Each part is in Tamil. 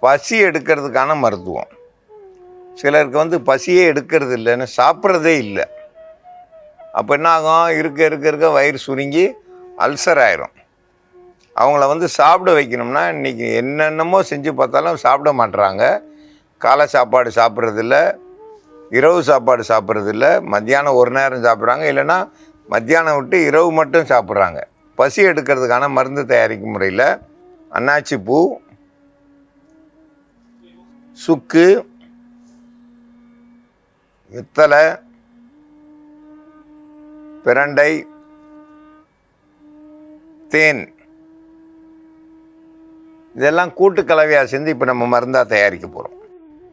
பசி எடுக்கிறதுக்கான மருத்துவம். சிலருக்கு வந்து பசியே எடுக்கிறது இல்லைன்னு சாப்பிட்றதே இல்லை. அப்போ என்ன ஆகும், இருக்க வயிறு சுருங்கி அல்சர் ஆயிரும். அவங்கள வந்து சாப்பிட வைக்கணும்னா இன்றைக்கி என்னென்னமோ செஞ்சு பார்த்தாலும் சாப்பிட மாட்டுறாங்க. காலை சாப்பாடு சாப்பிட்றதில்ல, இரவு சாப்பாடு சாப்பிட்றதில்ல, மத்தியானம் ஒரு நேரம் சாப்பிட்றாங்க, இல்லைன்னா மத்தியானம் விட்டு இரவு மட்டும் சாப்பிட்றாங்க. பசி எடுக்கிறதுக்கான மருந்து தயாரிக்கும் முறையில் அன்னாச்சி பூ, சுக்கு, வெத்தலை, பிரண்டை, தேன் இதெல்லாம் கூட்டு கலவையாக செஞ்சு இப்போ நம்ம மருந்தாக தயாரிக்க போகிறோம்.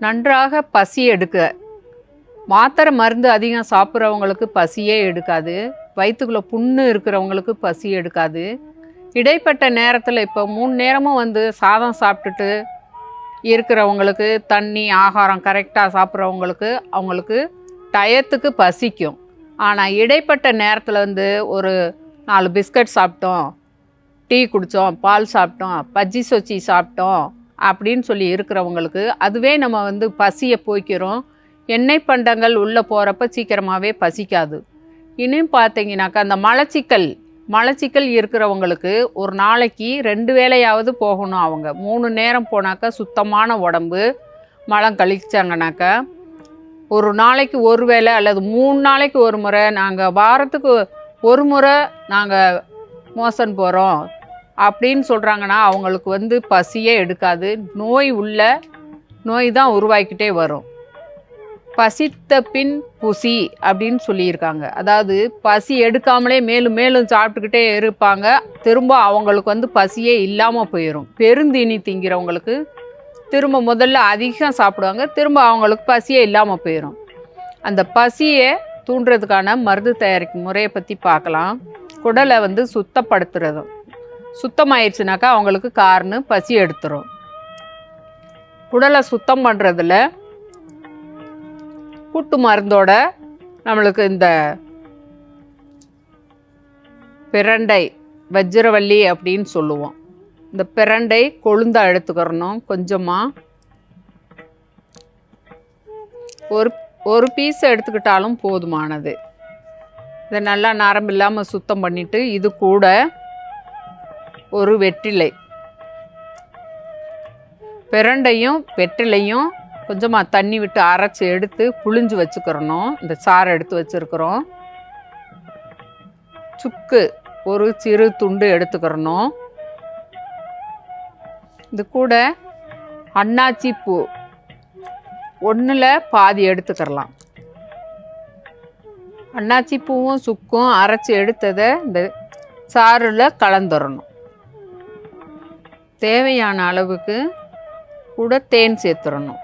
நன்றாக பசி எடுக்க. மாத்திரை மருந்து அதிகம் சாப்பிட்றவங்களுக்கு பசியே எடுக்காது. வயிற்றுக்குள்ளே புண்ணு இருக்கிறவங்களுக்கு பசி எடுக்காது. இடைப்பட்ட நேரத்தில் இப்போ 3 நேரமும் வந்து சாதம் சாப்பிட்டுட்டு இருக்கிறவங்களுக்கு, தண்ணி ஆகாரம் கரெக்டாக சாப்பிட்றவங்களுக்கு அவங்களுக்கு டயத்துக்கு பசிக்கும். ஆனால் இடைப்பட்ட நேரத்தில் வந்து ஒரு 4 பிஸ்கட் சாப்பிட்டோம், டீ குடித்தோம், பால் சாப்பிட்டோம், பஜ்ஜி சொச்சி சாப்பிட்டோம் அப்படின்னு சொல்லி இருக்கிறவங்களுக்கு அதுவே நம்ம வந்து பசியை போய்க்கிறோம். எண்ணெய் பண்டங்கள் உள்ளே போகிறப்ப சீக்கிரமாகவே பசிக்காது. இன்னும் பார்த்தீங்கன்னாக்கா அந்த மலச்சிக்கல் இருக்கிறவங்களுக்கு ஒரு நாளைக்கு 2 வேளையாவது போகணும். அவங்க 3 நேரம் போனாக்கா சுத்தமான உடம்பு. மலம் கழிச்சாங்கனாக்கா ஒரு நாளைக்கு ஒரு வேளை அல்லது 3 நாளைக்கு ஒரு முறை, நாங்கள் வாரத்துக்கு ஒரு முறை நாங்கள் மோசன் போகிறோம் அப்படின்னு சொல்கிறாங்கன்னா அவங்களுக்கு வந்து பசியே எடுக்காது. நோய் தான் உருவாக்கிட்டே வரும். பசித்த பின் புசி அப்படின்னு சொல்லியிருக்காங்க. அதாவது பசி எடுக்காமலே மேலும் மேலும் சாப்பிட்டுக்கிட்டே இருப்பாங்க. திரும்ப அவங்களுக்கு வந்து பசியே இல்லாமல் போயிடும். பெருந்தீனி திங்கிறவங்களுக்கு திரும்ப முதல்ல அதிகம் சாப்பிடுவாங்க, திரும்ப அவங்களுக்கு பசியே இல்லாமல் போயிடும். அந்த பசியை தூண்டுறதுக்கான மருந்து தயாரிக்கும் முறையை பற்றி பார்க்கலாம். குடலை வந்து சுத்தப்படுத்துறதும். சுத்தமாயிடுச்சுனாக்கா அவங்களுக்கு கார்னு பசி எடுத்துரும். குடலை சுத்தம் பண்ணுறதுல கூட்டு மருந்தோட நம்மளுக்கு இந்த பிரண்டை, வஜ்ரவள்ளி அப்படின்னு சொல்லுவோம். இந்த பிரண்டை கொழுந்தா எடுத்துக்கிறணும். கொஞ்சமாக ஒரு பீஸ் எடுத்துக்கிட்டாலும் போதுமானது. இதை நல்லா நரம்பு இல்லாமல் சுத்தம் பண்ணிவிட்டு இது கூட ஒரு வெற்றிலை, பிரண்டையும் வெற்றிலையும் கொஞ்சமாக தண்ணி விட்டு அரைச்சி எடுத்து புழிஞ்சு வச்சுக்கிறணும். இந்த சாறை எடுத்து வச்சுருக்கிறோம். சுக்கு ஒரு சிறு துண்டு எடுத்துக்கிறணும். இது கூட அன்னாச்சி பூ 1ல் பாதி எடுத்துக்கிறலாம். அன்னாச்சி பூவும் சுக்கும் அரைச்சி எடுத்ததை இந்த சாறில் கலந்துடணும். தேவையான அளவுக்கு கூட தேன் சேர்த்துடணும்.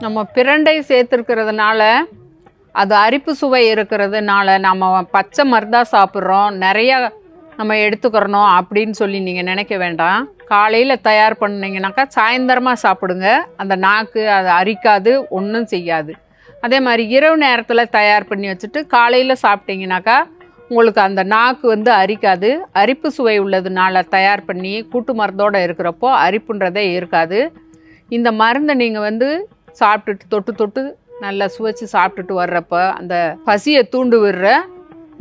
நம்ம பிரண்டை சேர்த்துருக்கிறதுனால அது அரிப்பு சுவை இருக்கிறதுனால நம்ம பச்சை மருந்தாக சாப்பிட்றோம், நிறையா நம்ம எடுத்துக்கிறணும் அப்படின்னு சொல்லி நீங்கள் நினைக்க வேண்டாம். காலையில் தயார் பண்ணிங்கனாக்கா சாயந்தரமாக சாப்பிடுங்க. அந்த நாக்கு அதை அரிக்காது, ஒன்றும் செய்யாது. அதே மாதிரி இரவு நேரத்தில் தயார் பண்ணி வச்சுட்டு காலையில் சாப்பிட்டீங்கனாக்கா உங்களுக்கு அந்த நாக்கு வந்து அரிக்காது. அரிப்பு சுவை உள்ளதுனால தயார் பண்ணி கூட்டு மருந்தோடு இருக்கிறப்போ அரிப்புன்றதே இருக்காது. இந்த மருந்தை நீங்கள் வந்து சாப்பிட்டுட்டு தொட்டு நல்லா சுவைச்சு சாப்பிட்டுட்டு வர்றப்ப அந்த பசியை தூண்டு விடுற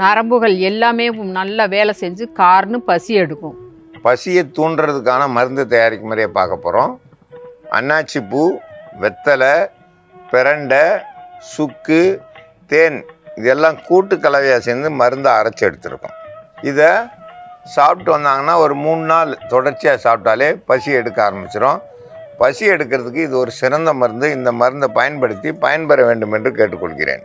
நரம்புகள் எல்லாமே நல்லா வேலை செஞ்சு கார்னு பசி எடுக்கும். பசியை தூண்டுறதுக்கான மருந்து தயாரிக்கும் முறையை பார்க்க போகிறோம். அன்னாச்சி பூ, வெத்தலை, பிரண்டை, சுக்கு, தேன் இதெல்லாம் கூட்டு கலவையாக சேர்ந்து மருந்தை அரைச்சி எடுத்துருக்கோம். இதை சாப்பிட்டு வந்தாங்கன்னா ஒரு 3 நாள் தொடர்ச்சியாக சாப்பிட்டாலே பசி எடுக்க ஆரம்பிச்சிடும். பசி எடுக்கிறதுக்கு இது ஒரு சிறந்த மருந்து. இந்த மருந்தை பயன்படுத்தி பயன்பெற வேண்டும் என்று கேட்டுக்கொள்கிறேன்.